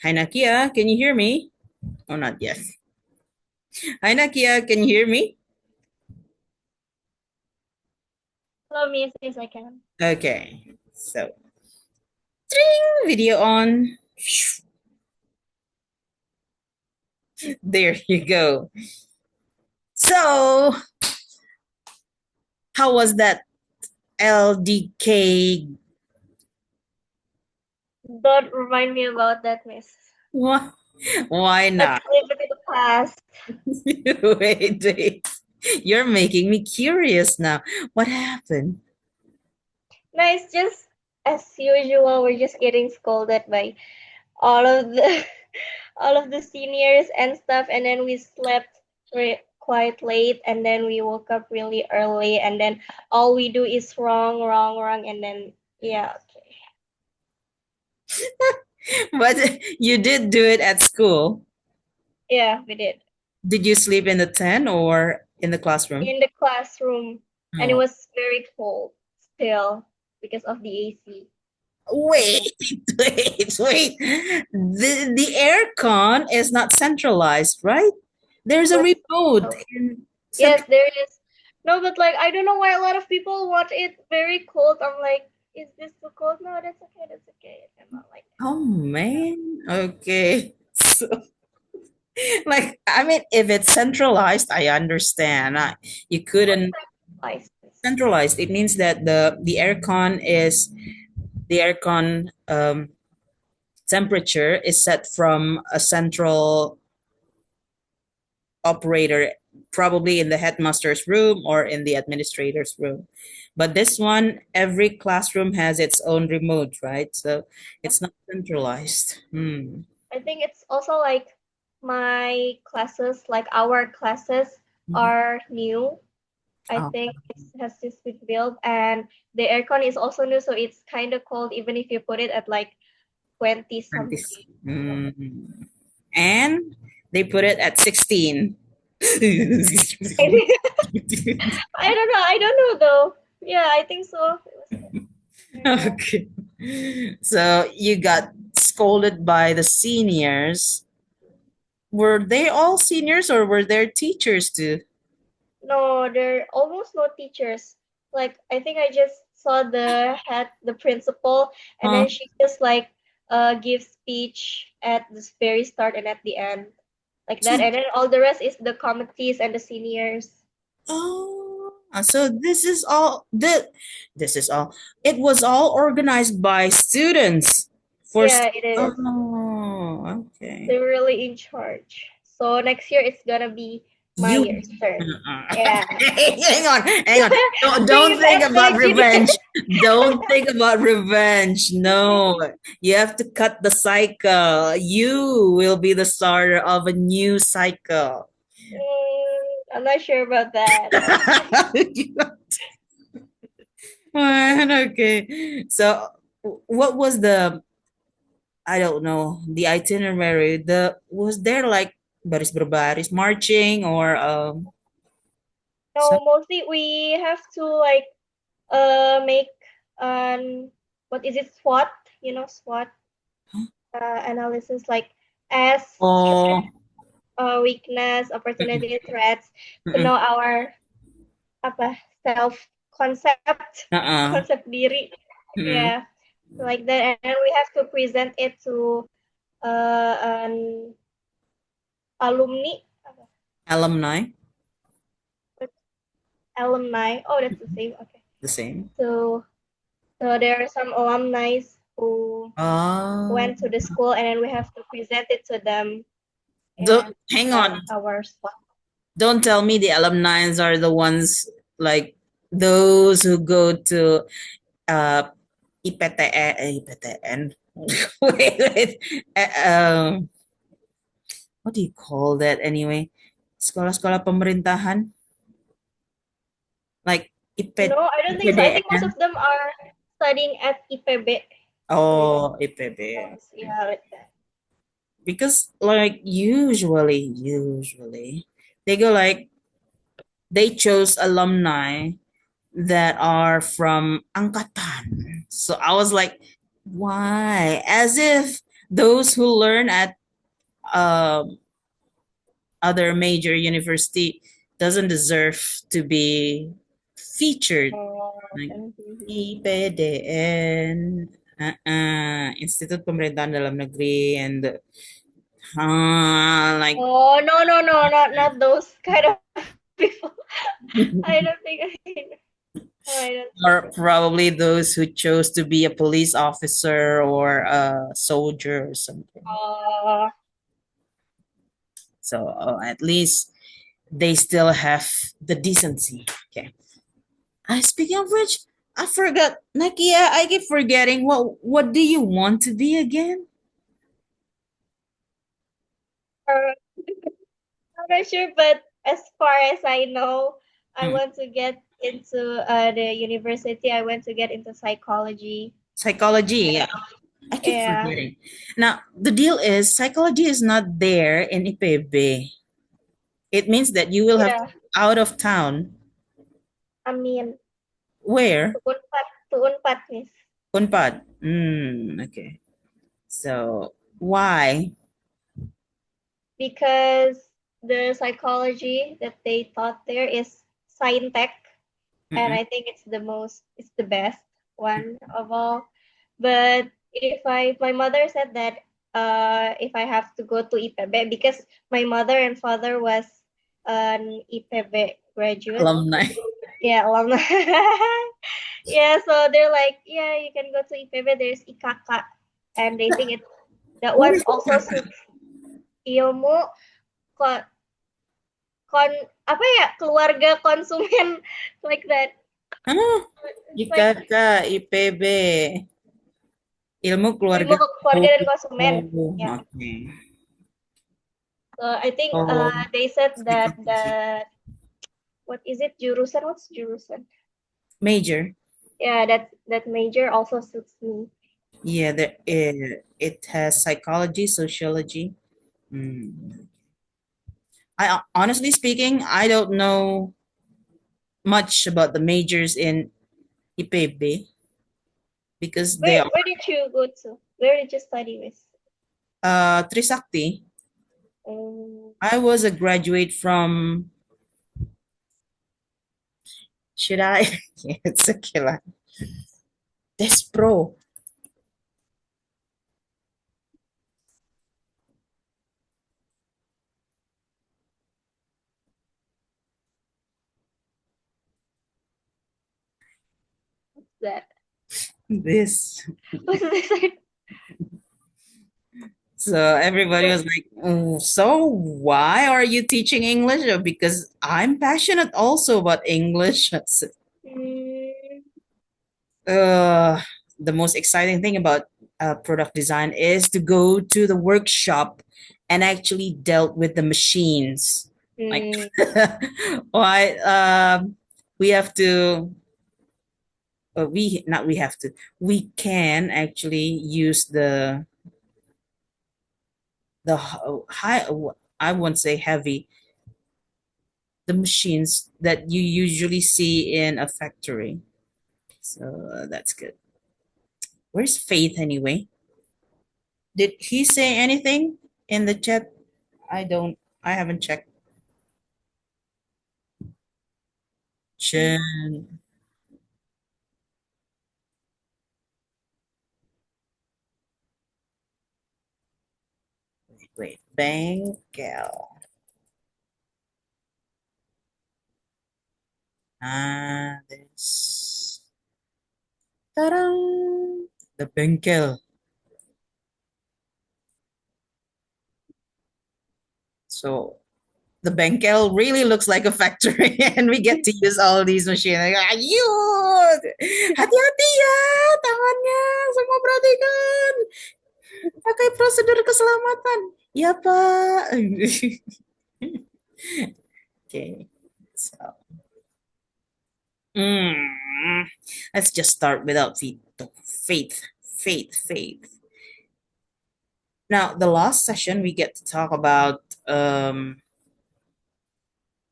Hi, Nakia. Can you hear me? Oh, not yet. Hi, Nakia. Can you hear me? Hello, Miss. Yes, I can. Okay. So, tring, video on. There you go. So, how was that LDK? Don't remind me about that, Miss. Why, why Let's not? leave it in the past. Wait. You're making me curious now. What happened? No, it's just as usual. We're just getting scolded by all of the all of the seniors and stuff, and then we slept quite late, and then we woke up really early, and then all we do is wrong, wrong, wrong, and then yeah, okay. But you did do it at school. Yeah, we did Did you sleep in the tent or in the classroom? in the classroom, and it Oh. was very cold still because of the AC. Wait, wait. The aircon is not centralized, right? There's a Was remote so in yes, central. there is. No, but like I don't know why a lot of people want it very cold. I'm like, is this too cold? No, that's okay. That's okay. I'm not like Oh man. Okay. So, like, I mean, if it's centralized, I understand. You what's couldn't that license? centralized. It means that the aircon temperature is set from a central operator, probably in the headmaster's room or in the administrator's room. But this one, every classroom has its own remote, right? So it's not centralized. Hmm. I think it's also like my classes, like our classes, Mhm. are new. I Oh, think it has just been built, and the aircon is also new, so it's kind of cold even if you put it at like 20 20. something. Mm. And they put it at 16. I don't know. I don't know though. Yeah, I think so. It was aircon. Okay. So you got scolded by the seniors. Were they all seniors or were there teachers too? No, there are almost no teachers. Like I think I just saw the principal, and Huh? then she just like gives speech at the very start and at the end, like that, So, and then all the rest is the committees and the seniors. oh, so this is all. It was all organized by students for. Yeah, it is. Oh, okay. They're really in charge. So next year it's gonna be my You year's turn. uh-uh. Yeah. Hang on, hang on. Don't Please think about imagine it. revenge. Don't think about revenge. No, you have to cut the cycle. You will be the starter of a new cycle. I'm not sure about that. Okay. So, what was the, I don't know, the itinerary? Was there like baris berbaris marching or some, No, mostly we have to like make what is it, SWOT, SWOT analysis, like as strength, oh, weakness, opportunity, threats, to mm-mm, know our apa self concept, uh-uh, concept diri. mm-mm. Yeah, like that, and we have to present it to an alumni, Alumni, alumni. Oh, that's the same. Okay. the same. So there are some alumni who Oh, went to the school, and then we have to present it to them and hang present on. our spot. Don't tell me the alumni are the ones like those who go to uh IPTN, IPTN. Wait. What do you call that anyway? Sekolah-sekolah pemerintahan, like No, I don't think so. I think most IPDN. of them are studying at IPB. Oh, IPB. Yeah, like that. Because like usually they go like they chose alumni that are from angkatan. So I was like, why? As if Those who learn at um, other major university doesn't deserve to be featured. Like Mhm. IPDN, Institut Pemerintahan Dalam Negeri, and like Oh no no no not those kind of people. I don't think I know. No, I don't think so. or probably those who chose to be a police officer or a soldier or something. Uh, So at least they still have the decency. Okay. Speaking of which, I forgot, Nakia. I keep forgetting. What do you want to be again? I'm not sure, but as far as I know, I Hmm. want to get into the university. I want to get into psychology. Psychology. Yeah. I keep Yeah, forgetting. Now the deal is psychology is not there in IPB. It means that you will have to yeah. be out of town. I mean, Where? tuunpat, miss. Unpad. Okay. So why? Because the psychology that they taught there is science, and Mm-mm. I think it's the best one of all. But my mother said that if I have to go to IPB because my mother and father was an IPB graduate. Alumni. Yeah, alumni. Yeah, so they're like, yeah, you can go to IPB. There's IKK, and they think that What one is also it? suits ilmu kon, kon apa ya keluarga konsumen like that. Ah, It's like IKK, IPB, ilmu ilmu keluarga. keluarga Oh, dan konsumen. Ya. okay. So I think Oh, they said that psychology. what is it jurusan? What's jurusan? Major. Yeah, that major also suits me. Yeah, it has psychology, sociology. Mm. I honestly speaking, I don't know much about the majors in IPB because they are Where did you go to? Where did you study with? Trisakti. Um, I was a graduate from, should I? Yeah, it's a killer. Despro. what's that? This. What's this? So everybody was like, "Oh, so why are you teaching English?" Because I'm passionate also about English. Mm, uh, the most exciting thing about product design is to go to the workshop and actually dealt with the machines. Like, mm, why we have to, we not we have to, we can actually use the high. I won't say heavy, the machines that you usually see in a factory. So that's good. Where's Faith anyway? Did he say anything in the chat? I don't. I haven't checked. mm. Chen. Wait. Bengal. This. Ta-da! The Bengal. So the Benkel really looks like a factory, and we get to use all these machines. Like, ayun! Hati-hati ya, tangannya. Semua perhatikan. Pakai prosedur keselamatan. Ya, Pak. Okay. So, mm, let's just start without faith. Faith, faith. Now, the last session, we get to talk about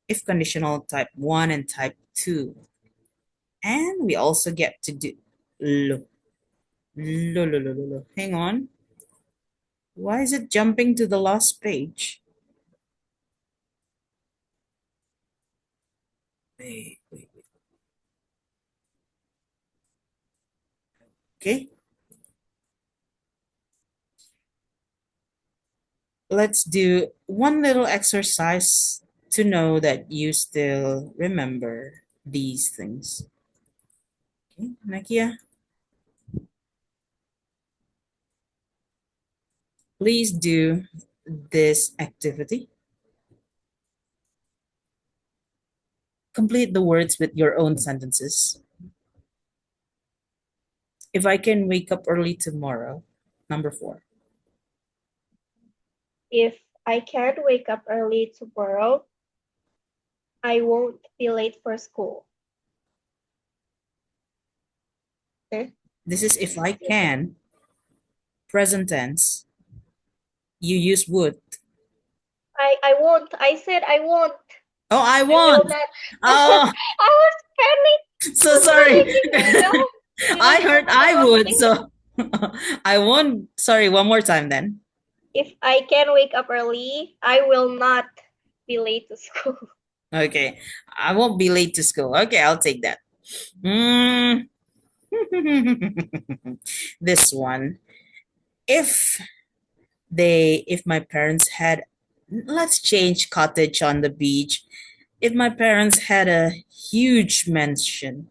if conditional type 1 and type 2. And we also get to do, lo, lo. Hang on. Why is it jumping to the last page? Wait. Okay, let's do one little exercise to know that you still remember these things. Okay, Nakia, please do this activity. Complete the words with your own sentences. If I can wake up early tomorrow, number four. If I can't wake up early tomorrow, I won't be late for school. Okay. This is if I can, present tense. You use would. I won't. I said I won't. Oh, I I will won't. not. Oh, I was so sorry. panicking. You know. You know. I You know heard what I I was would, thinking. so I won't. Sorry, one more time then. If I can wake up early, I will not be late to school. Okay, I won't be late to school. Okay, I'll take that. Mm. This one. If if my parents had, let's change cottage on the beach. If my parents had a huge mansion,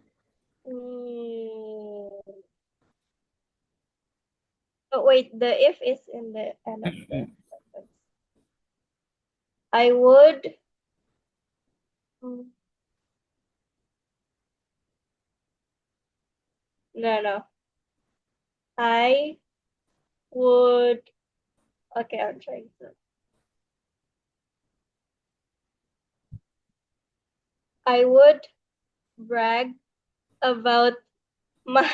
Mm. Oh wait, the if is in the end of the mm-mm, sentence. I would. mm, No, no. I would. Okay, I'm trying to. I would brag about my.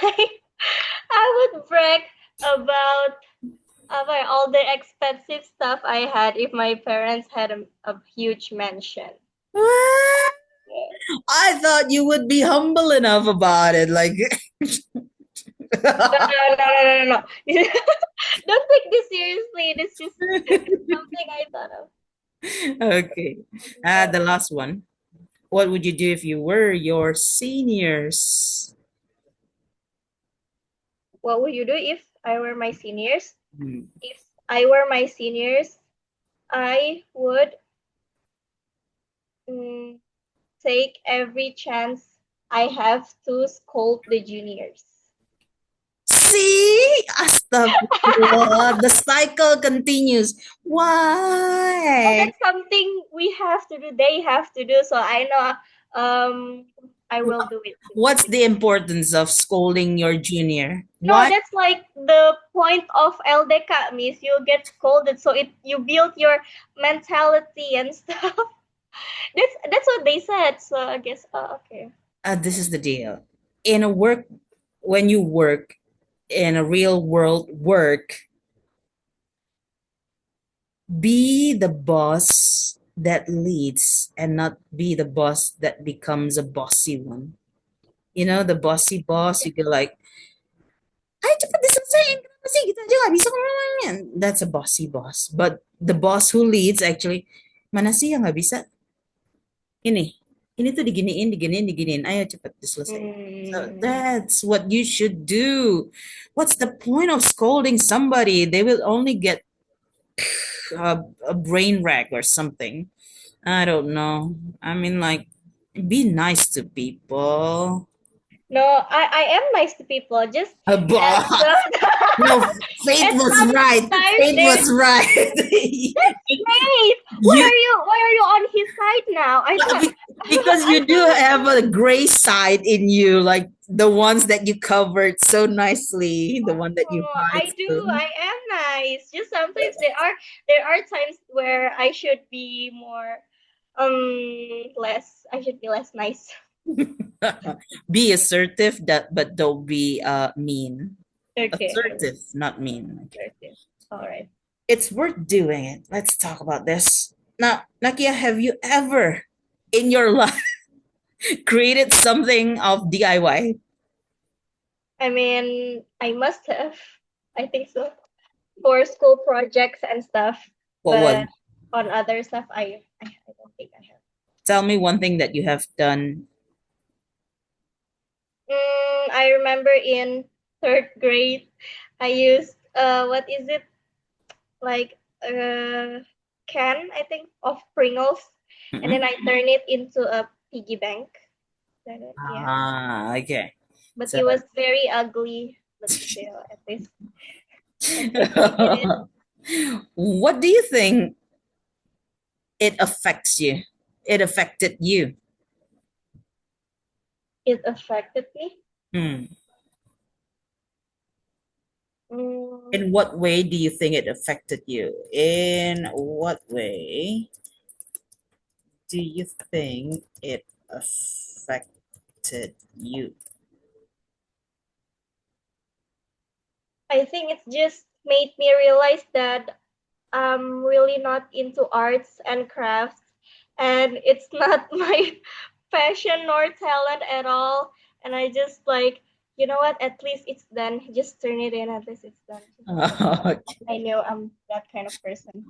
I would brag about all the expensive stuff I had if my parents had a huge mansion. what? Yeah. I thought you would be humble enough about it. Like, No, no, no, no, no, no. Don't take this seriously. This is something I thought of. okay. The last one. What would you do if you were your seniors? What would you do if I were my seniors? Hmm. If I were my seniors, I would mm, take every chance I have to scold the juniors. See? Astagfirullah. The cycle continues. Oh, Why? that's something we have to do. They have to do. So I know. I will do it too. What's the importance of scolding your junior? No, Why? that's like the point of LDK, miss. You get scolded, so it you build your mentality and stuff. That's what they said. So I guess. Okay. This is the deal. In a work, when you work in a real world work, be the boss that leads and not be the boss that becomes a bossy one. You know, the bossy boss, you go like, ay, cepat diselesain. Kenapa sih? Gitu aja nggak bisa. That's a bossy boss. But the boss who leads actually, mana sih yang nggak bisa? Ini. Ini tuh diginiin. Ayo cepat diselesain. So Mm, that's what you should do. What's the point of scolding somebody? They will only get a brain wreck or something. I don't know. I mean, like, be nice to people. no, I am nice to people. Just at Bah. some No, Faith at was right. sometimes Faith there's was right. great. you Why are you on his side now? I thought because I you do thought have a gray side in you, like the ones that you covered so nicely, the one that you oh, hide. I do. So. I am nice. Just sometimes there are times where I should be more less. I should be less nice. Be assertive, that but don't be mean. Okay. Assertive, not mean. Okay. Okay. All right. It's worth doing it. Let's talk about this. Now, Nakia, have you ever in your life created something of DIY? I mean, I must have. I think so. for school projects and stuff. What was? But on other stuff, I don't think I have. Tell me one thing that you have done. I remember in third grade, I used what is it, like can, I think, of Pringles, and then Mm-mm. I turn it into a piggy bank. Then yeah, Ah, okay. but So, it was very ugly, but still, at least I did it. what do you think it affects you? It affected you. It affected me. Hmm. Mm, In what way do you think it affected you? In what way do you think it affected you? I think it's just made me realize that I'm really not into arts and crafts, and it's not my passion nor talent at all. And I just like, you know what? At least it's done. Just turn it in. At least it's done. Just like that. I know I'm that kind of person.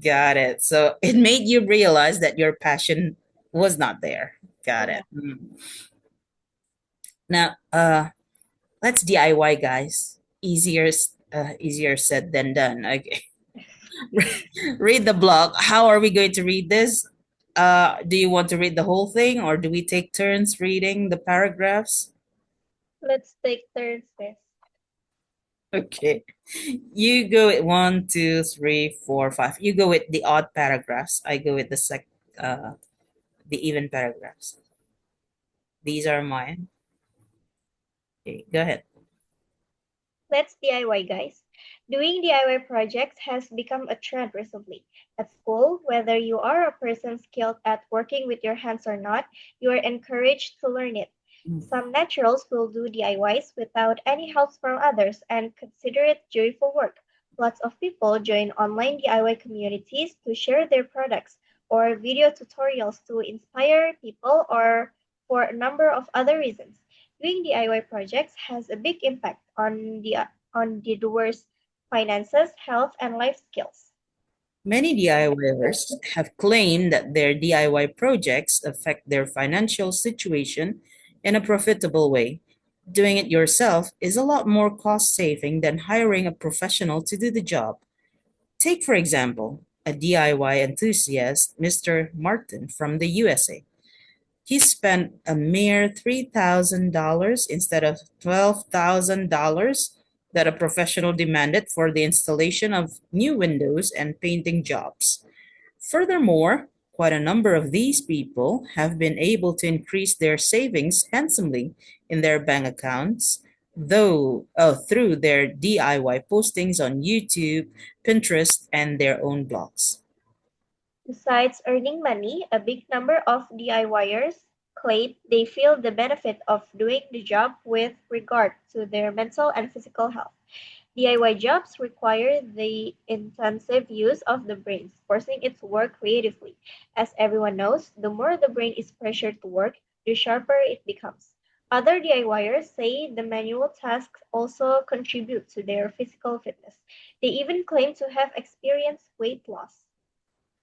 Got it. So it made you realize that your passion was not there. Got Yeah. it. Now, let's DIY, guys. Easier said than done. Okay. Read the blog. How are we going to read this? Do you want to read the whole thing, or do we take turns reading the paragraphs? Let's take turns, sis. Okay. You go with one, two, three, four, five. You go with the odd paragraphs. I go with uh the even paragraphs. These are mine. Okay, go ahead. Let's DIY, guys. Doing DIY projects has become a trend recently. At school, whether you are a person skilled at working with your hands or not, you are encouraged to learn it. Some naturals will do DIYs without any help from others and consider it joyful work. Lots of people join online DIY communities to share their products or video tutorials to inspire people or for a number of other reasons. Doing DIY projects has a big impact on the doer's finances, health, and life skills. Many DIYers have claimed that their DIY projects affect their financial situation in a profitable way. Doing it yourself is a lot more cost saving than hiring a professional to do the job. Take, for example, a DIY enthusiast, Mr. Martin from the USA. He spent a mere $3,000 instead of $12,000 that a professional demanded for the installation of new windows and painting jobs. Furthermore, quite a number of these people have been able to increase their savings handsomely in their bank accounts, through their DIY postings on YouTube, Pinterest, and their own blogs. Besides earning money, a big number of DIYers claim they feel the benefit of doing the job with regard to their mental and physical health. DIY jobs require the intensive use of the brain, forcing it to work creatively. As everyone knows, the more the brain is pressured to work, the sharper it becomes. Other DIYers say the manual tasks also contribute to their physical fitness. They even claim to have experienced weight loss.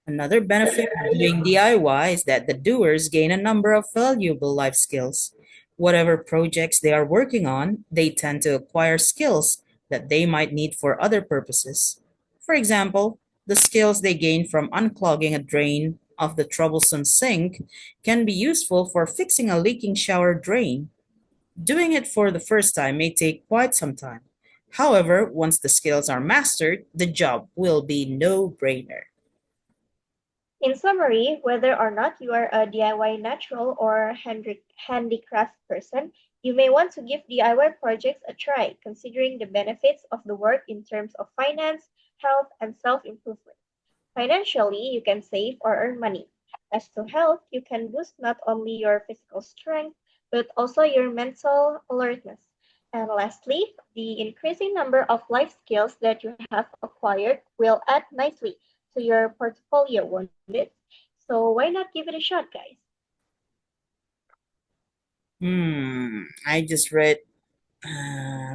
Another benefit of doing DIY is that the doers gain a number of valuable life skills. Whatever projects they are working on, they tend to acquire skills that they might need for other purposes. For example, the skills they gain from unclogging a drain of the troublesome sink can be useful for fixing a leaking shower drain. Doing it for the first time may take quite some time. However, once the skills are mastered, the job will be no-brainer. In summary, whether or not you are a DIY natural or handicraft person, you may want to give DIY projects a try, considering the benefits of the work in terms of finance, health, and self improvement. Financially, you can save or earn money. As to health, you can boost not only your physical strength, but also your mental alertness. And lastly, the increasing number of life skills that you have acquired will add nicely to your portfolio, won't it? So why not give it a shot, guys? I just read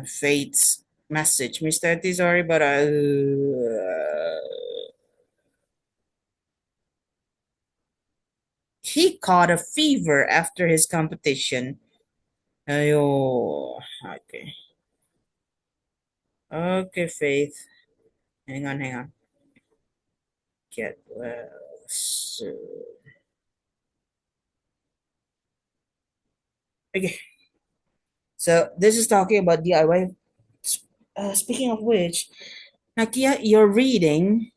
Fate's. Message, Mr. T, sorry, but he caught a fever after his competition. Ayo. Okay. Okay, Faith. Hang on. Get well. So, okay. So this is talking about DIY. Speaking of which, Nakia, your reading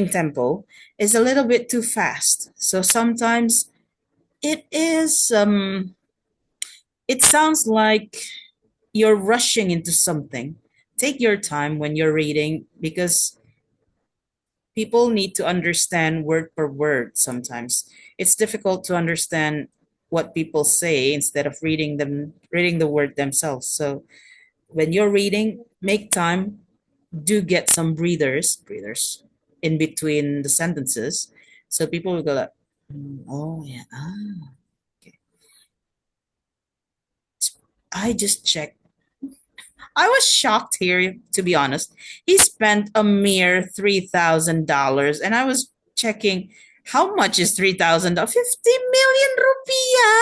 tempo is a little bit too fast. So sometimes it is it sounds like you're rushing into something. Take your time when you're reading because people need to understand word per word sometimes. It's difficult to understand what people say instead of reading the word themselves. So when you're reading, make time, do get some breathers in between the sentences. So people will go like, oh yeah, okay. I just checked. I was shocked here, to be honest. He spent a mere $3,000, and I was checking how much is 3,000? 50 million rupiah,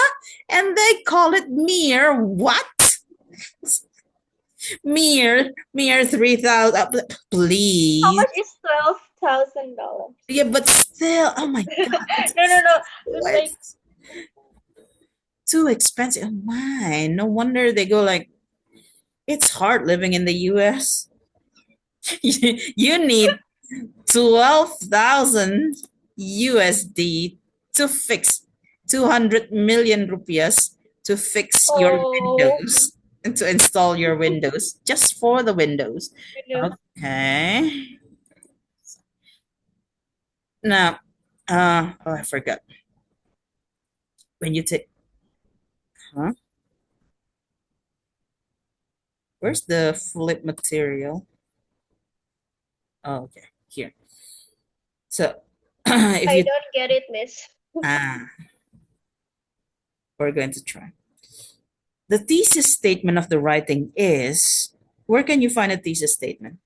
and they call it mere what? Mere 3,000. How Please, much is $12,000? yeah, but still, oh my god, it's No, no, no. It's too, like, too expensive. Oh my, no wonder they go like it's hard living in the U.S. You need 12,000 USD to fix 200 million rupias to fix your oh, Windows and to install your Windows just for the Windows. Windows. Okay. Now, oh, I forgot. When you take, huh? Where's the flip material? Oh, okay, here. So, if I you, don't get it, miss. ah, we're going to try. The thesis statement of the writing is, where can you find a thesis statement?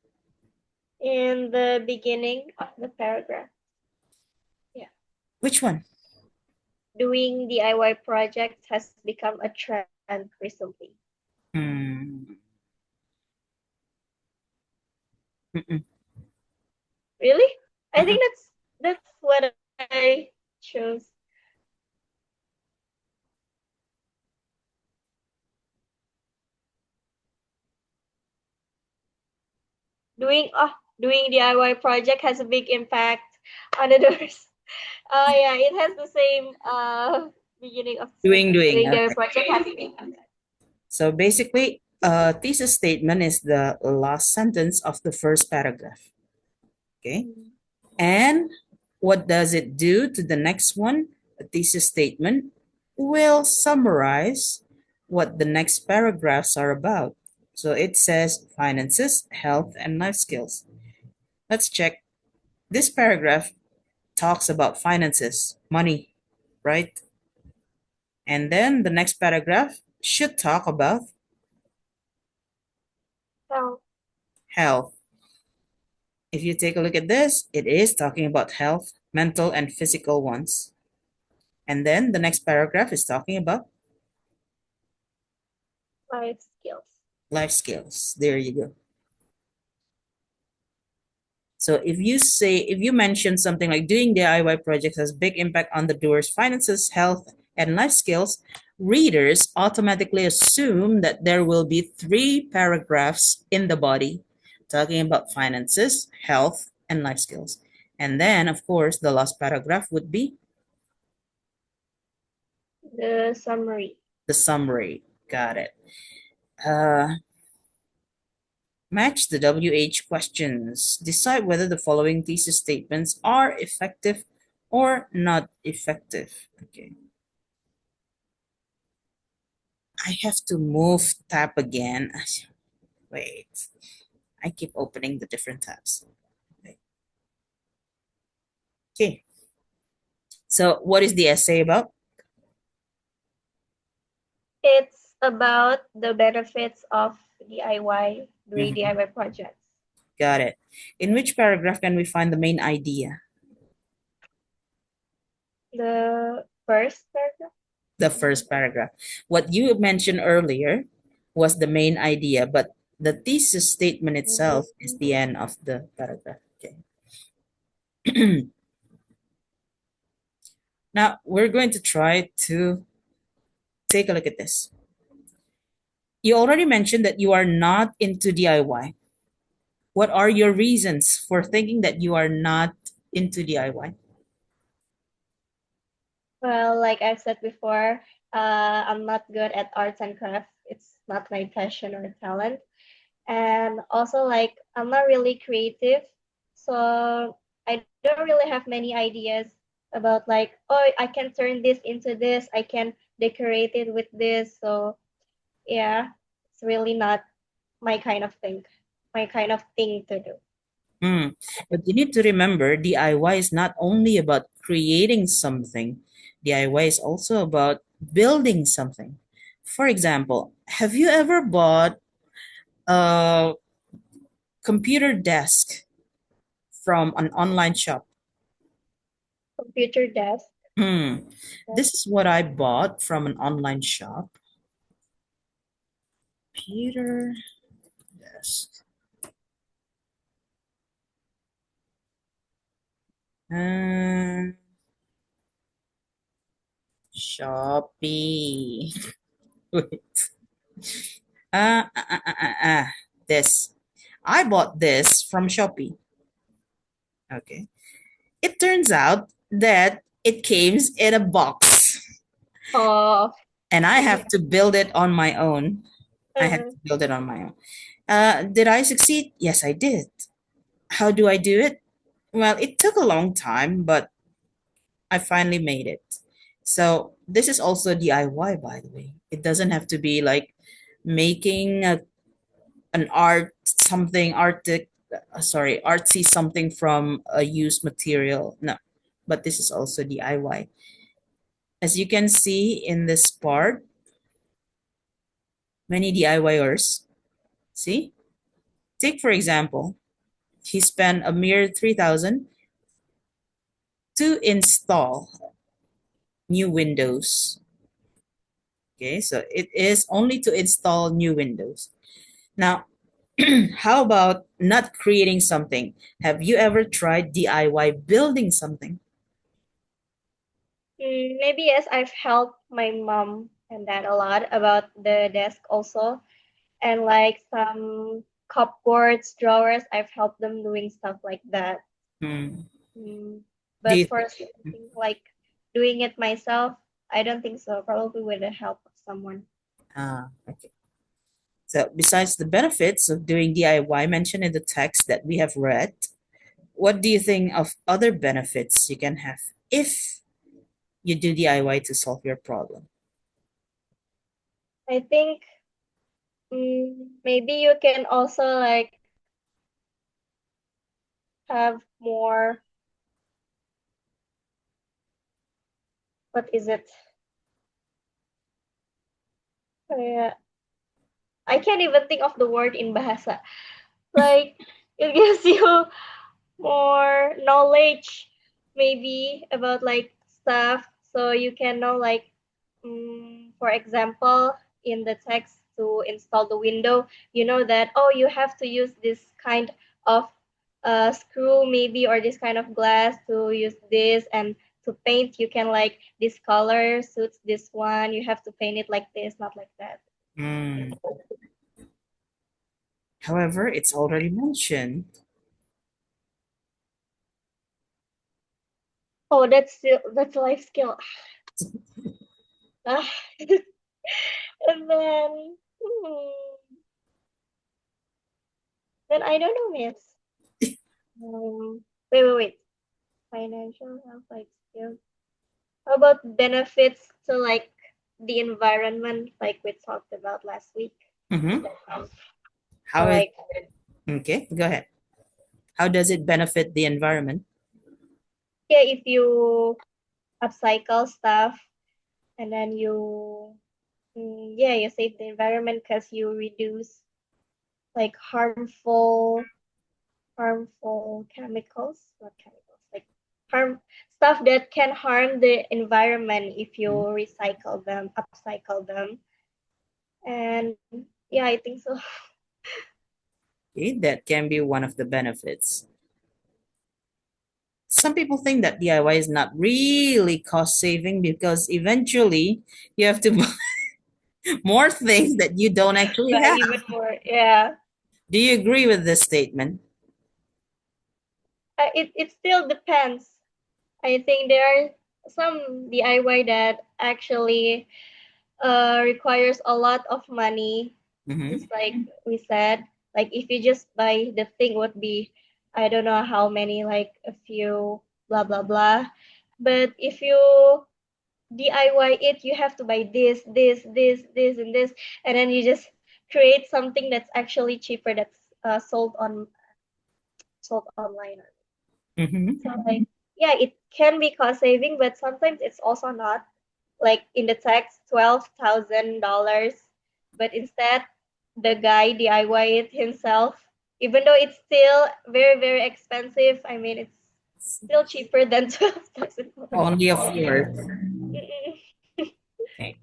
In the beginning of the paragraph. Yeah. Which one? Doing DIY projects has become a trend recently. Hmm. Mm-mm. Really? I Uh-uh. think that's what I chose. Doing DIY project has a big impact on others. Yeah, it has the same beginning of the sentence. Doing. Doing Okay. DIY project has a big impact. So basically, a thesis statement is the last sentence of the first paragraph. Okay. Mm. And what does it do to the next one? A thesis statement will summarize what the next paragraphs are about. So it says finances, health, and life skills. Let's check. This paragraph talks about finances, money, right? And then the next paragraph should talk about So, health. If you take a look at this, it is talking about health, mental and physical ones. And then the next paragraph is talking about life skills. life skills. There you go. So if you mention something like doing DIY projects has big impact on the doer's finances, health, and life skills, readers automatically assume that there will be three paragraphs in the body talking about finances, health, and life skills. And then, of course, the last paragraph would be The summary. the summary. Got it. Uh, Match the WH questions. Decide whether the following thesis statements are effective or not effective. Okay. I have to move tab again. Wait. I keep opening the different tabs. Okay. So what is the essay about? It's about the benefits of DIY. doing Mm-hmm. DIY projects. Got it. In which paragraph can we find the main idea? The first paragraph. The first paragraph. What you mentioned earlier was the main idea, but the thesis statement itself is the end of the paragraph. Okay. Now we're going to try to take a look at this. You already mentioned that you are not into DIY. What are your reasons for thinking that you are not into DIY? Well, like I've said before, I'm not good at arts and crafts. It's not my passion or talent. And also, like, I'm not really creative. So I don't really have many ideas about, like, oh, I can turn this into this, I can decorate it with this. So, yeah, it's really not my kind of thing, my kind of thing to do. Hmm. But you need to remember DIY is not only about creating something, DIY is also about building something. For example, have you ever bought a computer desk from an online shop? Computer desk. Hmm. This is what I bought from an online shop. Computer desk. Uh, Shopee. Wait. This. I bought this from Shopee. Okay. It turns out that it came in a box Oh, and I have to build it on my own. I had uh, to build it on my own. Did I succeed? Yes, I did. How do I do it? Well, it took a long time, but I finally made it. So this is also DIY, by the way. It doesn't have to be like making an art something artic artsy something from a used material. No, but this is also DIY. As you can see in this part, many DIYers, see, take for example, he spent a mere 3,000 to install new windows. Okay, so it is only to install new windows. Now, how about not creating something? Have you ever tried DIY building something? maybe yes, I've helped my mom and dad a lot about the desk also, and like some cupboards, drawers. I've helped them doing stuff like that. Hmm. Mm, Do but you for something like doing it myself, I don't think so. Probably with the help of someone. okay. So besides the benefits of doing DIY mentioned in the text that we have read, what do you think of other benefits you can have if you do DIY to solve your problem? I think maybe you can also like have more. What is it? Uh, I can't even think of the word in bahasa. Like it gives you more knowledge maybe about like stuff, so you can know like for example in the text to install the window, you know that, oh, you have to use this kind of screw maybe, or this kind of glass to use this, and to paint you can like this color suits this one, you have to paint it like this, not like that. Hmm. However, it's already mentioned. Oh, that's a life skill. Ah. And then I don't know, miss. Wait. Financial health, like skills. How about benefits to like the environment, like we talked about last week? Mm-hmm. So How is like, okay? Go ahead. How does it benefit the environment? yeah, if you upcycle stuff and then you, yeah, you save the environment because you reduce like harmful chemicals, not chemicals, like harm stuff that can harm the environment if you Mhm. recycle them, upcycle them. And yeah, I think so. Okay, that can be one of the benefits. Some people think that DIY is not really cost saving because eventually you have to buy more things that you don't actually But have. even more, yeah. Do you agree with this statement? It still depends. I think there are some DIY that actually requires a lot of money, Mm-hmm. just like we said. Like if you just buy the thing would be, I don't know how many, like a few, blah blah blah. But if you DIY it, you have to buy this, and this, and then you just create something that's actually cheaper that's sold online. So Mm-hmm. like yeah, it can be cost saving, but sometimes it's also not. Like in the text, $12,000, but instead the guy DIY it himself. Even though it's still very very expensive, I mean it's still cheaper than $12,000. Only a fourth. Mm-mm. Okay.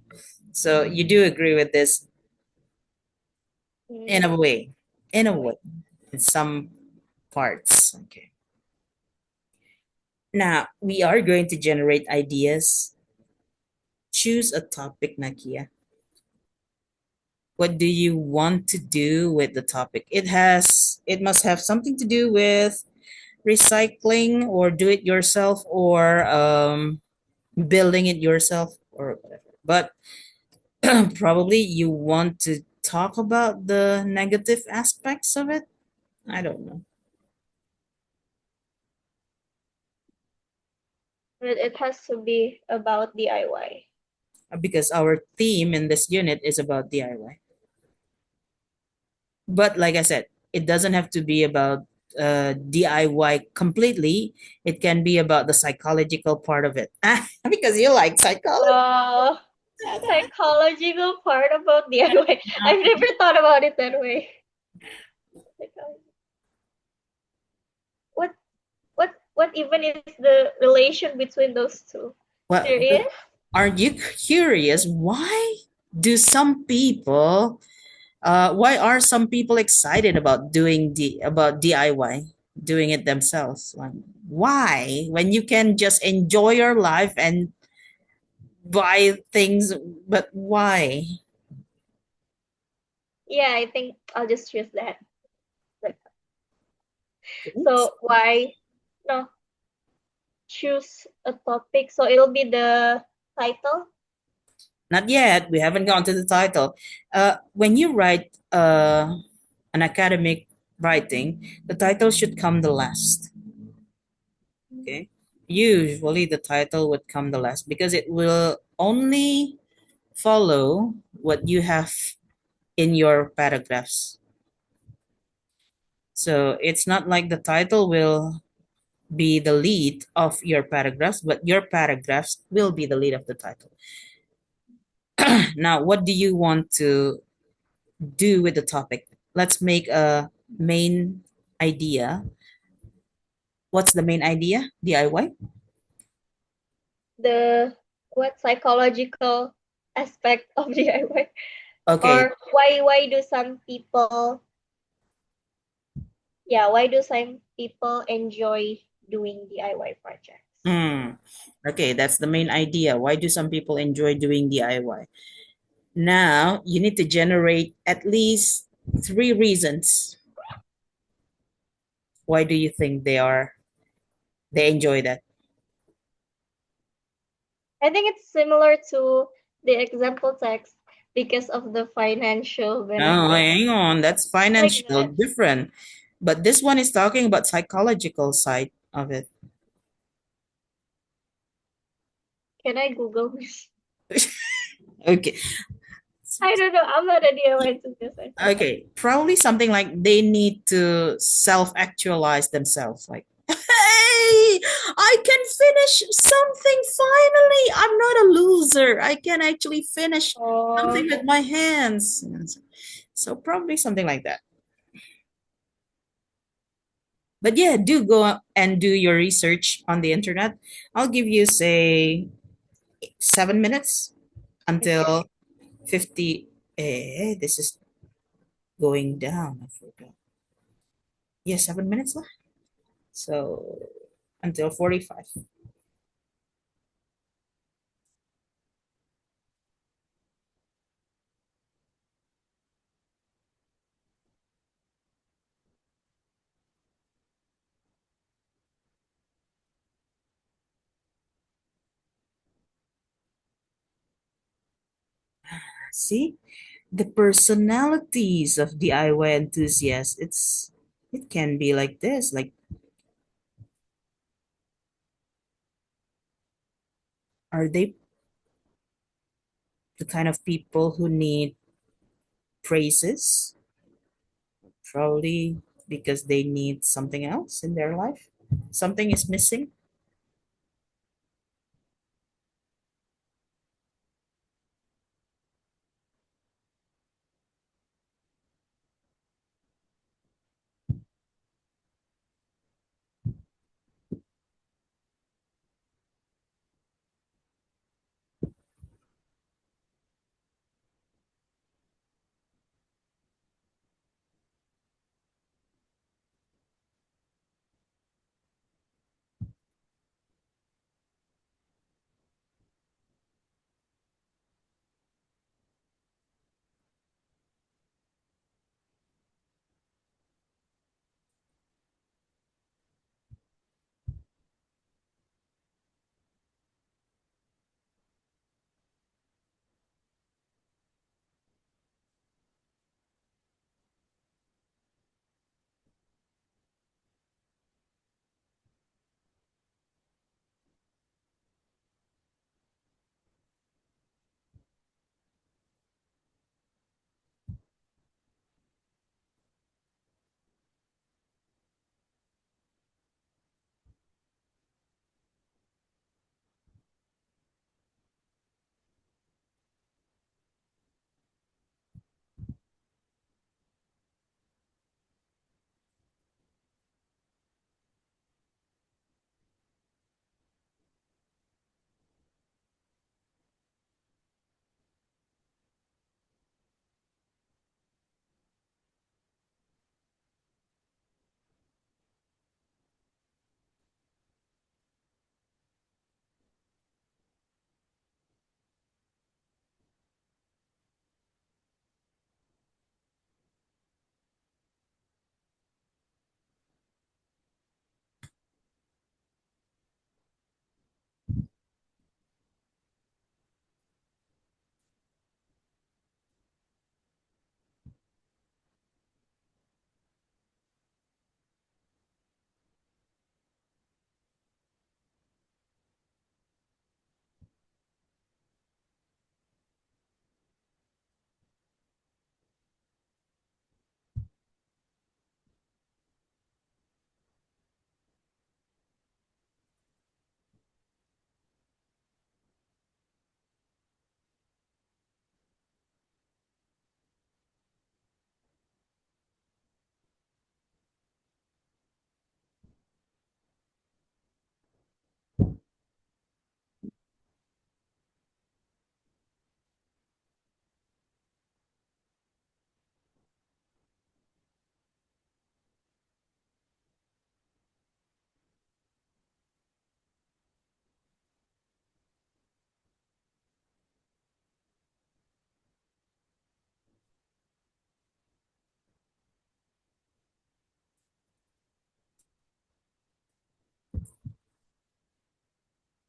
So you do agree with this in a Mm, way, in in a a way, way. in some parts. Okay. Now we are going to generate ideas. Choose a topic, Nakia. What do you want to do with the topic? It must have something to do with recycling or do it yourself or building it yourself or whatever. But probably you want to talk about the negative aspects of it. I don't know. But it has to be about DIY. Because our theme in this unit is about DIY. But like I said, it doesn't have to be about DIY completely. It can be about the psychological part of it. Because you like psychology. Uh, Psychological part about DIY. I've never thought about it that way. What what even is the relation between those two? Well, There is? are you curious why do some people why are some people excited about about DIY, doing it themselves? Like, why, when you can just enjoy your life and buy things, but why? Yeah, I think I'll just choose that. So why no choose a topic? So it'll be the title. Not yet. We haven't gone to the title. When you write an academic writing, the title should come the last. Okay. Usually the title would come the last because it will only follow what you have in your paragraphs. So it's not like the title will be the lead of your paragraphs, but your paragraphs will be the lead of the title. Now, what do you want to do with the topic? Let's make a main idea. What's the main idea? DIY? The what psychological aspect of DIY, Okay. or why do some people, yeah, why do some people enjoy doing DIY projects? Hmm. Okay, that's the main idea. Why do some people enjoy doing DIY? Now, you need to generate at least three reasons. Why do you think they enjoy that? I think it's similar to the example text because of the financial No, benefit. hang on. That's Like financial, that. different. But this one is talking about psychological side of it. Can I Google this? Okay. I don't know. I'm not a DIY enthusiast. I forgot. Okay. Probably something like they need to self-actualize themselves. Like, hey, I can finish something finally. I'm not a loser. I can actually finish Oh, something with my hands. So probably something like that. But yeah, do go and do your research on the internet. I'll give you, say, 7 minutes Okay. until 50. This is going down. I forgot. Yeah, 7 minutes left. So until 45. See, the personalities of DIY enthusiasts. It can be like this. Like, are they the kind of people who need praises? Probably because they need something else in their life. Something is missing.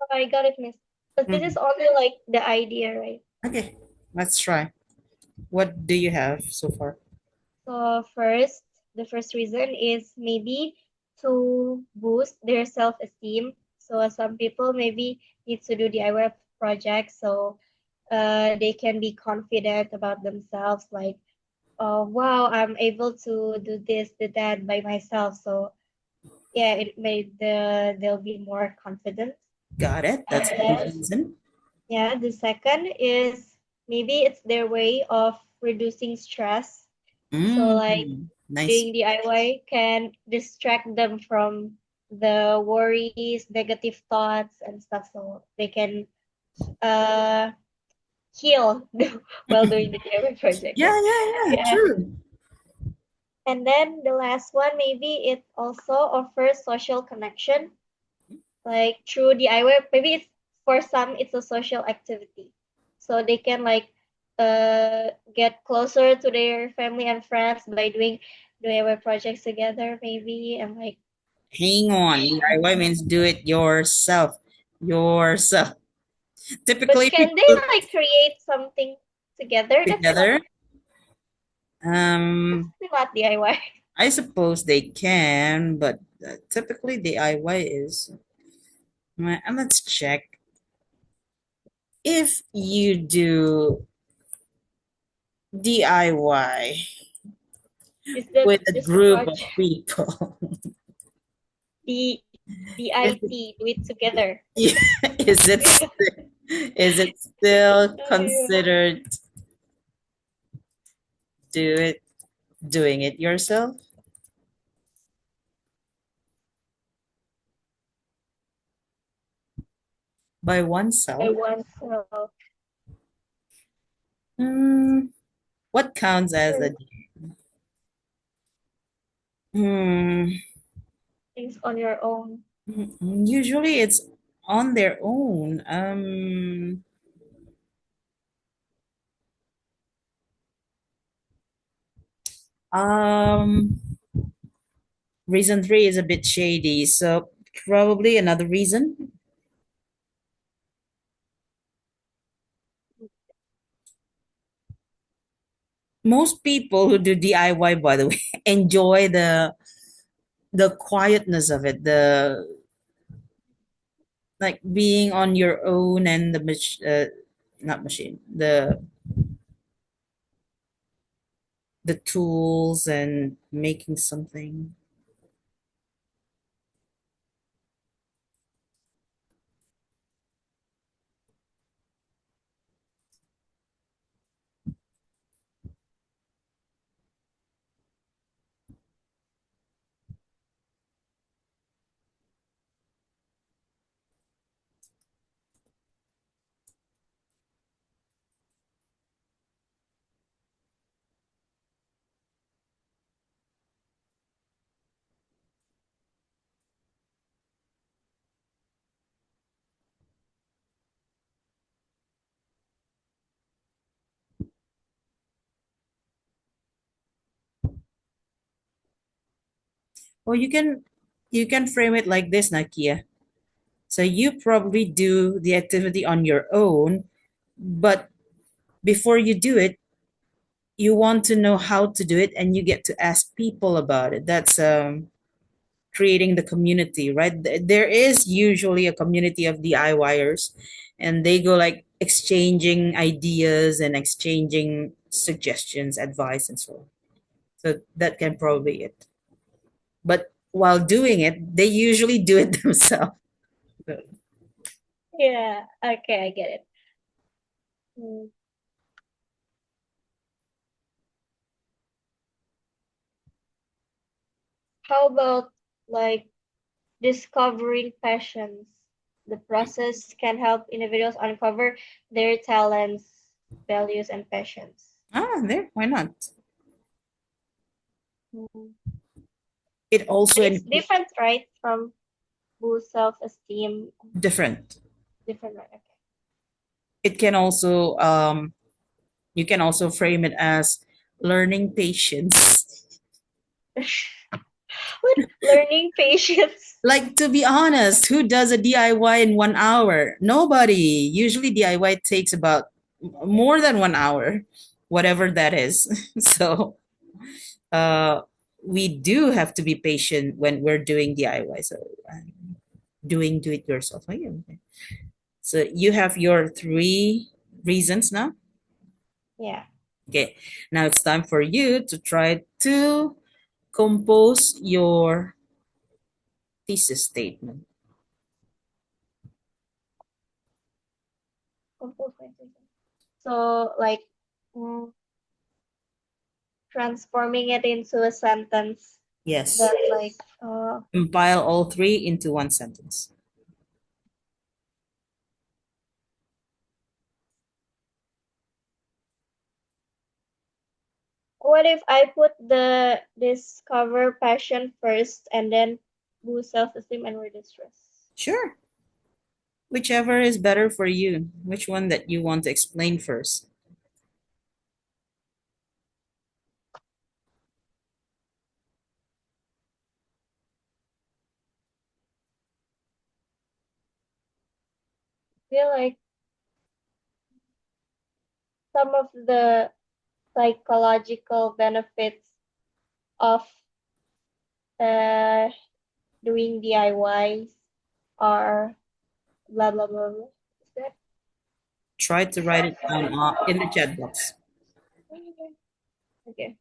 Oh, I got it, miss. But this is Mhm. only like the idea, right? Okay, let's try. What do you have so far? So first, the first reason is maybe to boost their self-esteem. So some people maybe need to do DIY projects so they can be confident about themselves. Like, oh wow, I'm able to do this, do that by myself. So yeah, it made they'll be more confident. Got it. That's a good And reason. yeah, the second is maybe it's their way of reducing stress. So like Mm. Nice. Doing DIY can distract them from the worries, negative thoughts, and stuff. So they can uh heal while doing the DIY project. Yeah, yeah, yeah, Yeah. true. And then the last one, maybe it also offers social connection, like through DIY. Maybe it's for some, it's a social activity, so they can like get closer to their family and friends by doing DIY projects together, maybe, and like. Hang on. DIY means do it yourself. Yourself. But Typically, can they people like create something together? That's not together. that's Um, not DIY. I suppose they can, but typically DIY is. And let's check. If you do DIY Is that with a just a group of project? people, The is DIT, do it together. is it is it still Yeah. considered do it doing it yourself by I oneself? want to Hmm, what counts as a hmm, things on your own. usually it's on their own. Um, reason three is a bit shady, so probably another reason. Most people who do DIY, by the way, enjoy the quietness of it, the like being on your own and not machine, the tools and making something. Or you can frame it like this, Nakia. So you probably do the activity on your own, but before you do it, you want to know how to do it, and you get to ask people about it. That's creating the community, right? There is usually a community of DIYers, and they go like exchanging ideas and exchanging suggestions, advice, and so on. So that can probably it. But while doing it, they usually do it themselves. Yeah. Okay, I get it. Mm. How about like discovering passions? The process can help individuals uncover their talents, values, and passions. Ah, there. Why not? Mm. It also But it's includes different, right? From boost self-esteem. different. Different, right? It can also you can also frame it as learning patience. Okay. What learning patience? Like, to be honest, who does a DIY in 1 hour? Nobody. Usually DIY takes about more than 1 hour, whatever that is. So uh, we do have to be patient when we're doing DIY. So doing do it yourself. Oh, yeah, okay. So you have your three reasons now. Yeah. Okay, now it's time for you to try to compose your thesis statement. Compose my patience. So like, mm, transforming it into a sentence Yes. that like Compile all three into one sentence. what if I put the discover passion first and then boost self-esteem and reduce stress? Sure. Whichever is better for you. Which one that you want to explain first? I feel like some of the psychological benefits of uh, doing DIYs are blah blah blah. Blah. Is that Try to write it down in the chat box. okay?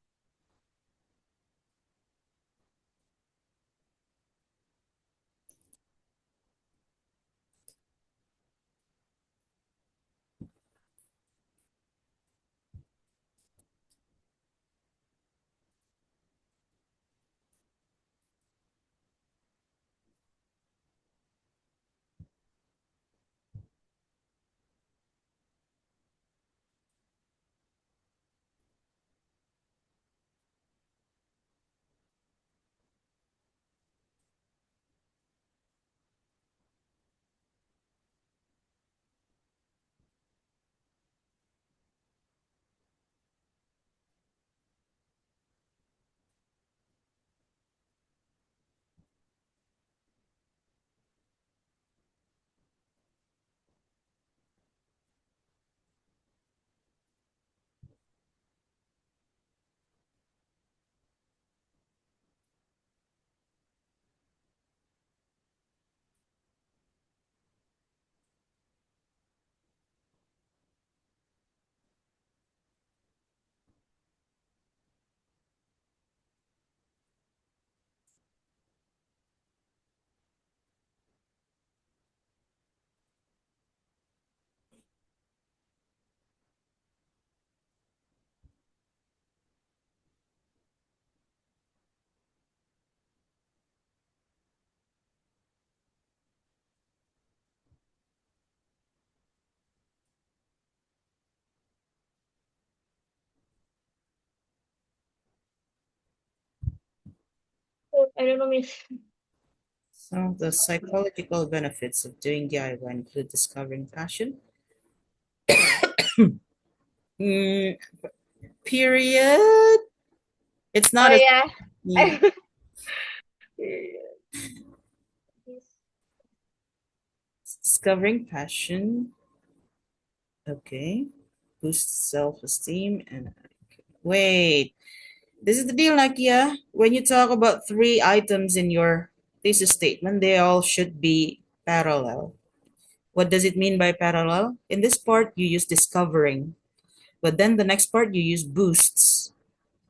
I don't know, Miss. Some of the psychological benefits of doing DIY include discovering passion. Mm, period. It's Oh not a yeah. mm, discovering passion. Okay. Boost self-esteem and wait. This is the deal, like yeah. When you talk about three items in your thesis statement, they all should be parallel. What does it mean by parallel? In this part, you use discovering, but then the next part you use boosts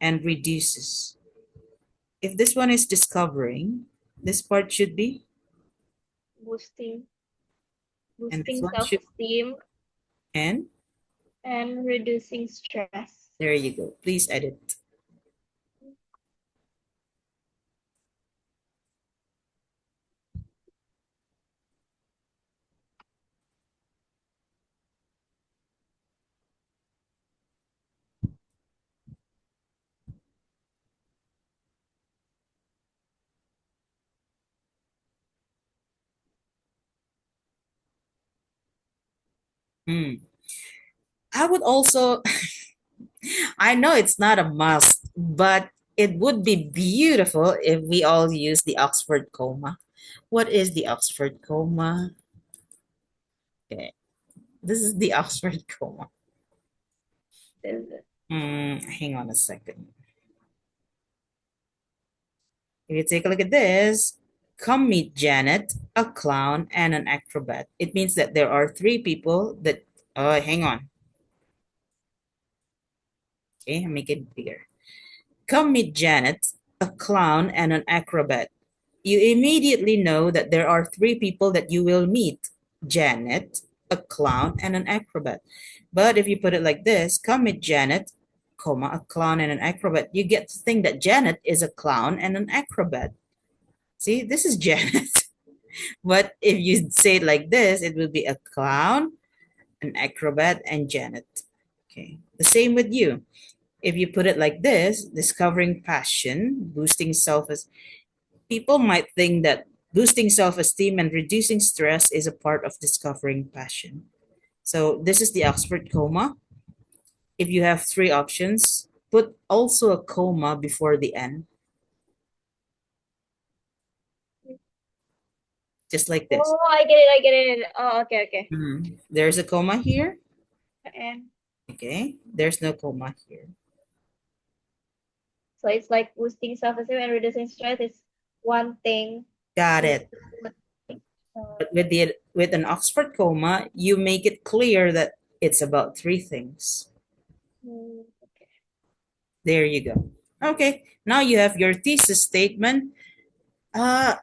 and reduces. If this one is discovering, this part should be, boosting and this boosting one should, self-esteem and and reducing stress. there you go. Please edit. Hmm. I would also, I know it's not a must, but it would be beautiful if we all use the Oxford comma. What is the Oxford comma? Okay, this is the Oxford comma. Hang on a second. If you take a look at this, come meet Janet, a clown, and an acrobat. It means that there are three people that, hang on. Okay, make it bigger. Come meet Janet, a clown, and an acrobat. You immediately know that there are three people that you will meet: Janet, a clown, and an acrobat. But if you put it like this, come meet Janet, comma, a clown and an acrobat, you get to think that Janet is a clown and an acrobat. See, this is Janet. But if you say it like this, it will be a clown, an acrobat, and Janet. Okay. The same with you. If you put it like this, discovering passion, boosting self, people might think that boosting self-esteem and reducing stress is a part of discovering passion. So this is the Oxford comma. If you have three options, put also a comma before the N, just like this. Oh, I get it. I get it. Oh, okay, okay. There's a comma here. And Okay. There's no comma here. so it's like boosting self-esteem and reducing stress is one thing. Got You it. put, But with an Oxford comma, you make it clear that it's about three things. okay. There you go. Okay. Now you have your thesis statement. Uh,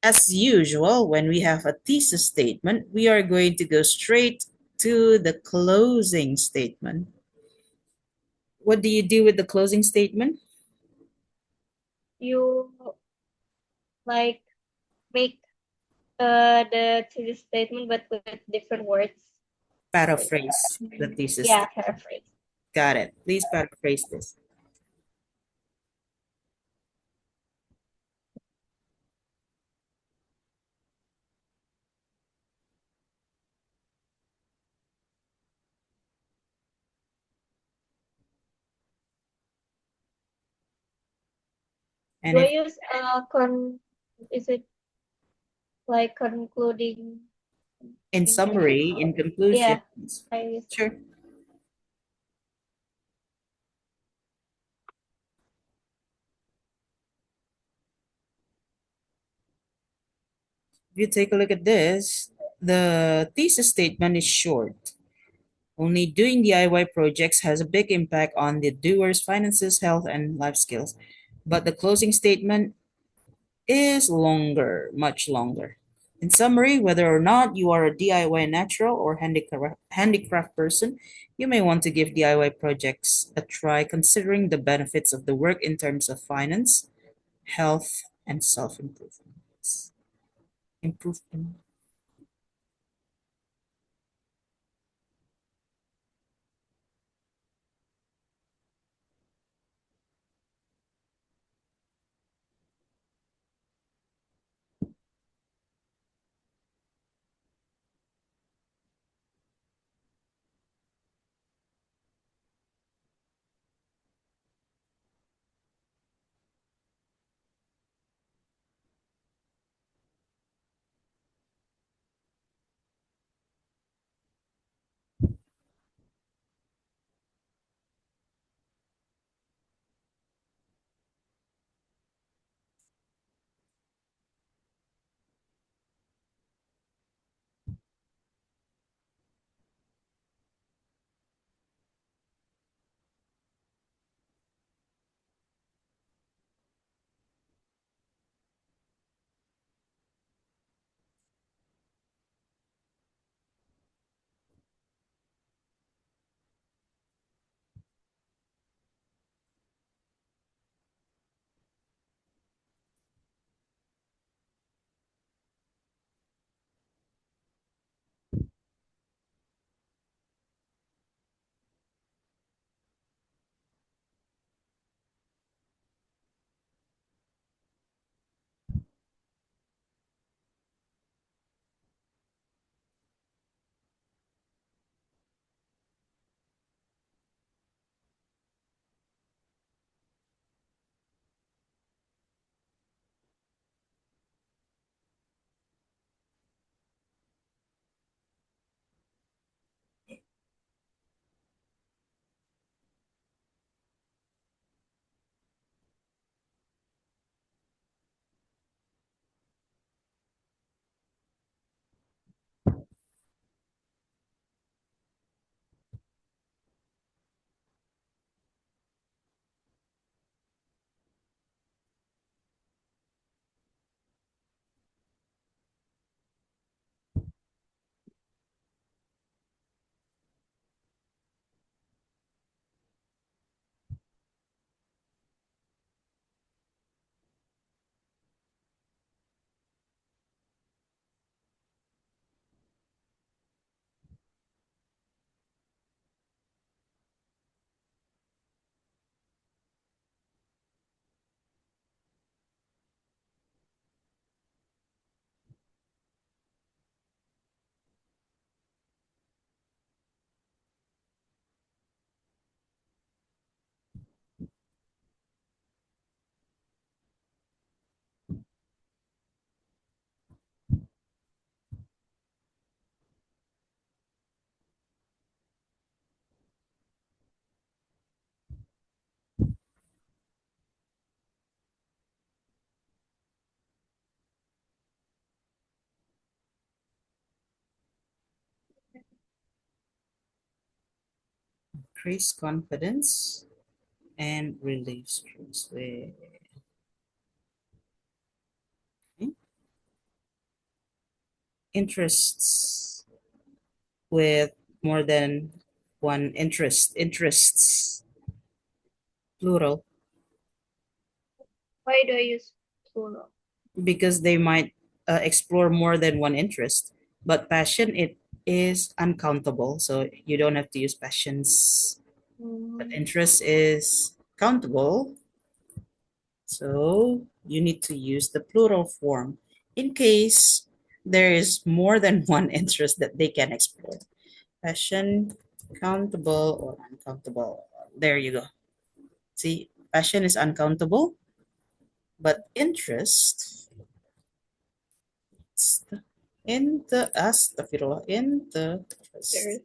as usual, when we have a thesis statement, we are going to go straight to the closing statement. What do you do with the closing statement? You like make the thesis statement but with different words. Like, Paraphrase the thesis yeah, statement. paraphrase. Got it. Please paraphrase this. And Do I if use is it like concluding in conclusion summary, or in yeah, conclusions, I use sure. If you take a look at this, the thesis statement is short. Only doing DIY projects has a big impact on the doer's finances, health, and life skills. But the closing statement is longer, much longer. In summary, whether or not you are a DIY natural or handicraft person, you may want to give DIY projects a try considering the benefits of the work in terms of finance, health, and self-improvement. Improvement. increase confidence and relieve stress. Interests with more than one interests, plural, Why do I use plural? because they might explore more than one interest. But passion, it is uncountable, so you don't have to use passions. But Mm, interest is countable, so you need to use the plural form in case there is more than one interest that they can explore. Passion, countable or uncountable. There you go. See, passion is uncountable, but interest, in the astaghfirullah, interest. there's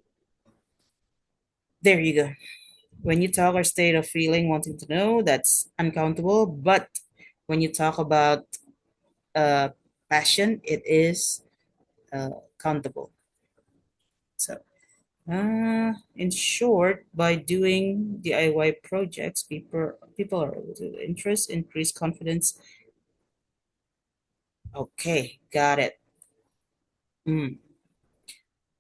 There you go. When you talk or state of feeling, wanting to know, that's uncountable. But when you talk about uh, passion, it is countable. So, in short, by doing DIY projects, people are able to interest, increase confidence. Okay, got it. Mm.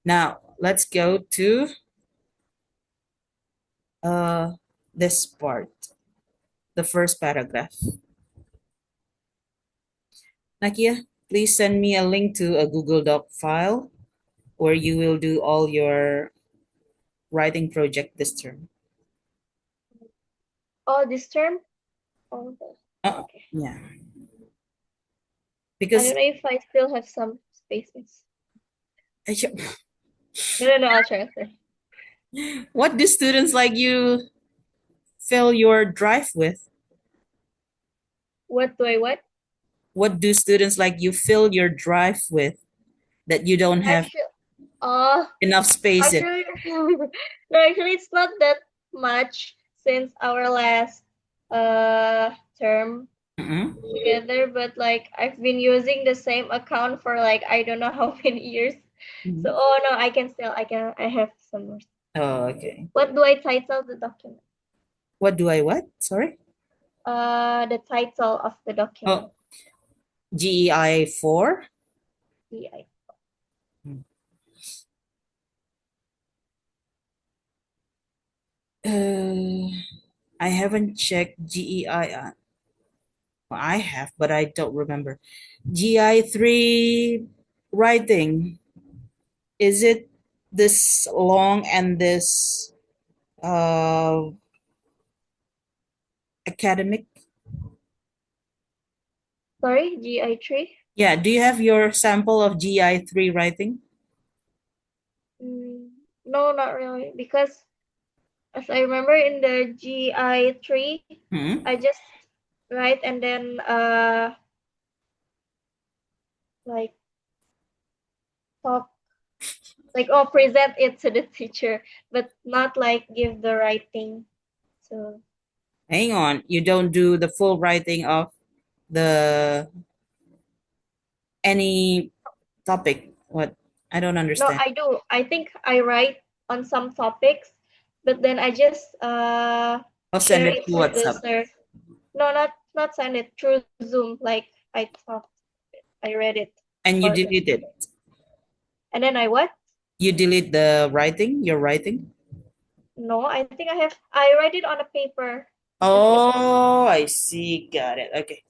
Now let's go to uh this part, the first paragraph. Nakia, please send me a link to a Google Doc file where you will do all your writing project this term. oh this term. Oh, okay. Yeah, I don't because know if I still have some spaces. No, no, no. I'll try. I'll try. what do students like you fill your drive with? What do I what? What do students like you fill your drive with that you don't have Actually, uh, enough space in? actually, no. Actually, it's not that much since our last term Mm-mm. together. But like, I've been using the same account for like I don't know how many years. So, Mhm. oh no, I can still. I have some more. Oh, okay. What do I title the document? What do I what? Sorry. The title of the Oh, document. GEI 4. EI. Uh, I haven't checked GEI. Well, I have, but I don't remember. GI 3 writing. Is it this long and this uh, academic? Sorry, GI3. Yeah. Do you have your sample of GI 3 writing? Mm, no, not really, because as I remember in the GI3, Hmm? I just write and then like talk like or present it to the teacher, but not like give the writing. So Hang on. You don't do the full writing of the any topic. What? I don't no, understand. I do. I think I write on some topics, but then I just I'll send share it it to to the WhatsApp. sir. No, not send it through Zoom. Like I talked, I read it And you for the delete it. and then I what? You delete the writing, your writing. No, I think I write it on a paper. Just like Oh, I see. Got it. Okay.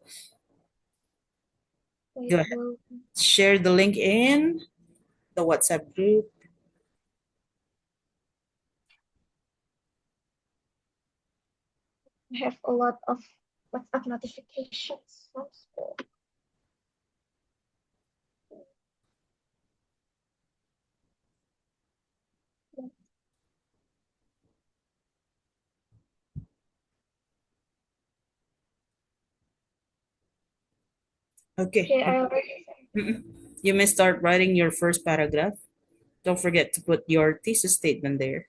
Go wait, ahead. well, Share the link in the WhatsApp group. I have a lot of WhatsApp notifications. Okay. Okay, I already Mm-mm. You may start writing your first paragraph. Don't forget to put your thesis statement there.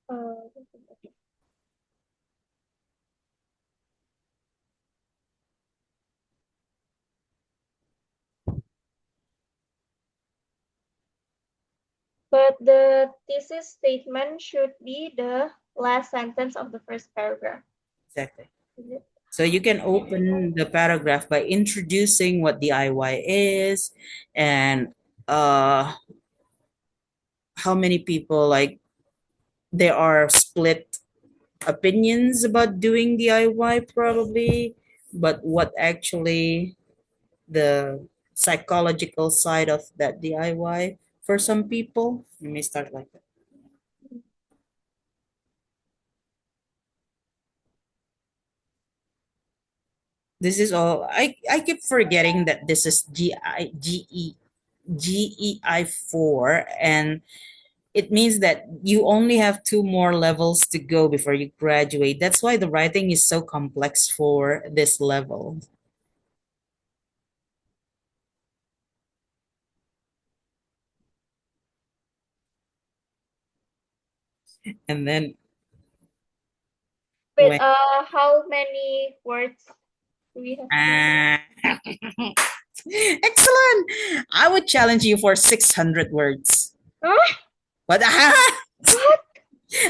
uh, But the thesis statement should be the last sentence of the first paragraph. Exactly. Is it? So you can open the paragraph by introducing what DIY is and uh, how many people like there are split opinions about doing DIY probably, but what actually the psychological side of that DIY for some people. Let me start like that. This is all I keep forgetting that this is GEI 4, and it means that you only have two more levels to go before you graduate. That's why the writing is so complex for this level. And then Wait, when how many words do we have to do? ah, excellent. I would challenge you for 600 words. Huh? But What?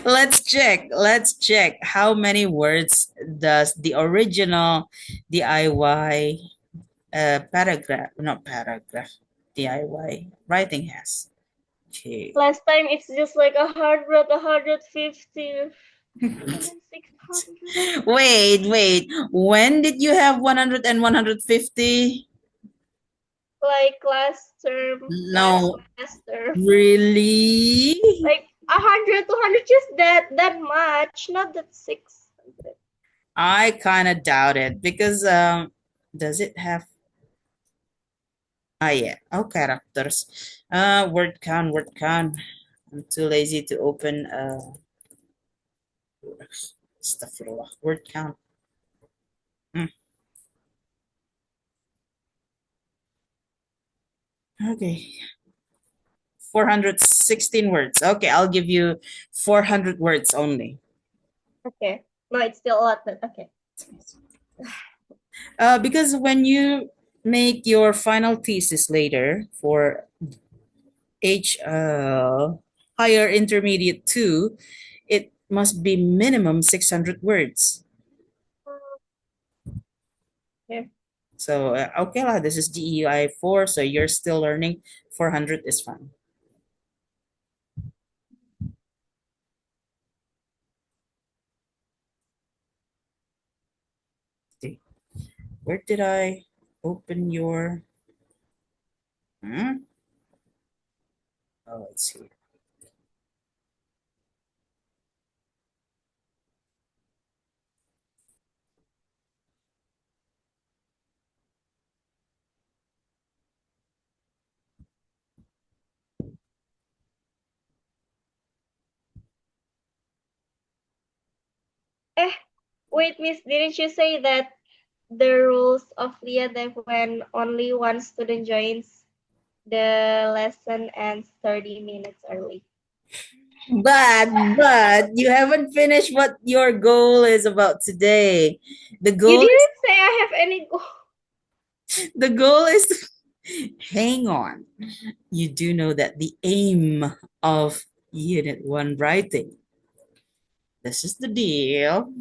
let's check. Let's check how many words does the original DIY paragraph, not paragraph, DIY writing has. Okay. Last time it's just like 150, and then 600. Wait. When did you have 100 and 150? Like last term, last No, semester. really? Like 100, 200, just that much, not that 600. I kind of doubt it because does it have yeah, oh characters. Word count. I'm too lazy to open astaghfirullah. Word count. Hmm. Okay. 416 words. Okay, I'll give you 400 words only. Okay. No, it's still a lot, but okay. Because when you make your final thesis later for H higher intermediate 2, it must be minimum 600 words. Okay. So, okay lah, this is GEI 4, so you're still learning. 400 is fine. Okay. Where did I open your... Hmm? Oh, let's see. Eh, wait, Miss, didn't you say that the rules of Liadev when only one student joins the lesson ends 30 minutes early? But you haven't finished what your goal is about today. The You goal didn't say I have any goal. the goal is hang on. You do know that the aim of Unit 1 writing, this is the deal.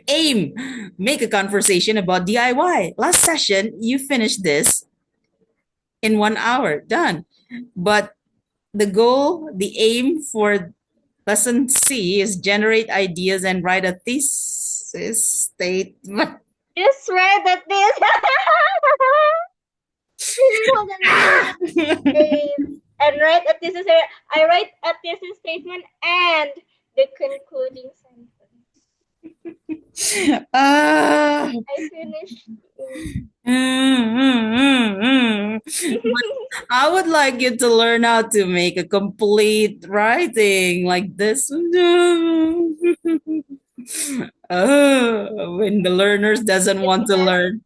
Aim, make a conversation about DIY. Last session, you finished this in 1 hour, done. But the goal, the aim for lesson C is generate ideas and write a thesis statement. Just read that this. Hold on. And write a thesis. I write a thesis statement and the concluding sentence. Ah. I finished. But I would like you to learn how to make a complete writing like this. When the learners doesn't want to learn.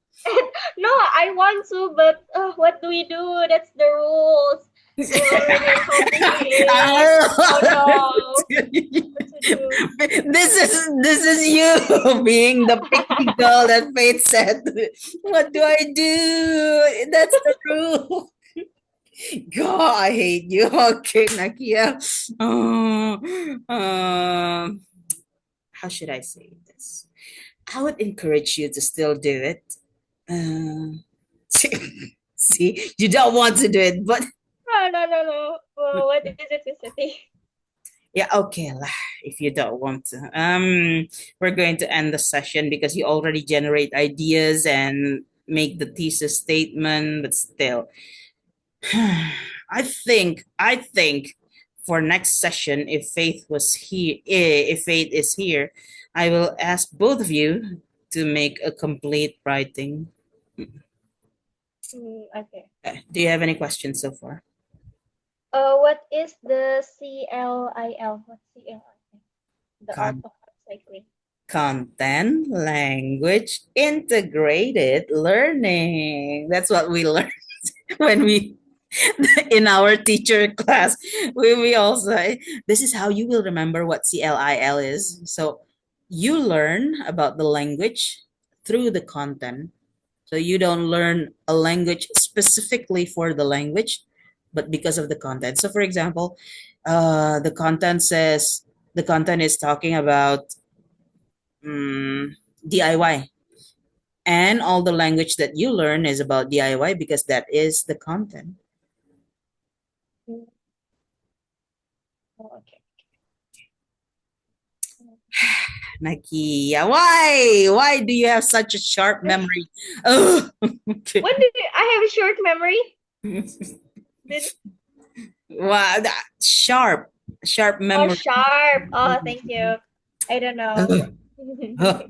No, I want to, but what do we do? That's the rules. We're already in conflict. Oh no. What to do? This is you being the picky girl that fate said. What do I do? That's the rule. God, I hate you. Okay, Nakia. Uh, how should I say this? I would encourage you to still do it. Uh, see, you don't want to do it, but No, no, no, no. Well, what is it, Miss City? yeah, okay lah, if you don't want to. We're going to end the session because you already generate ideas and make the thesis statement, but still, I think for next session, if Faith was here, if Faith is here, I will ask both of you to make a complete writing. Okay. Do you have any questions so far? What is the CLIL? What's CLIL? The art Con- of upcycling. Content language integrated learning. That's what we learn when we in our teacher class. We also this is how you will remember what CLIL is. So you learn about the language through the content. So you don't learn a language specifically for the language, but because of the content. So for example, the content says the content is talking about DIY. And all the language that you learn is about DIY because that is the content. Mm, oh, okay. Nakia, why? Why do you have such a sharp memory? Oh, okay. When did I have a short memory? Did Wow, sharp, sharp Oh, memory. sharp. Oh, thank you. I don't know. Oh,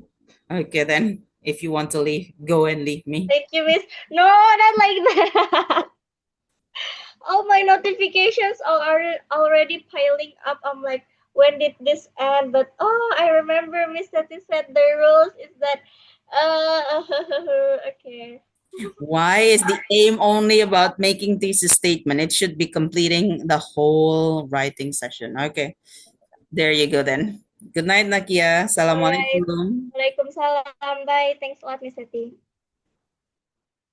okay, then if you want to leave, go and leave me. Thank you, Miss. No, not like that. All my notifications are already piling up. I'm like, when did this end? But oh, I remember Miss Tati said the rules is that okay. Why is the aim only about making thesis statement? It should be completing the whole writing session. Okay, there you go then. Good night, Nakia. All right. Assalamualaikum. Waalaikumsalam. Bye. Thanks a lot, Miss Tati.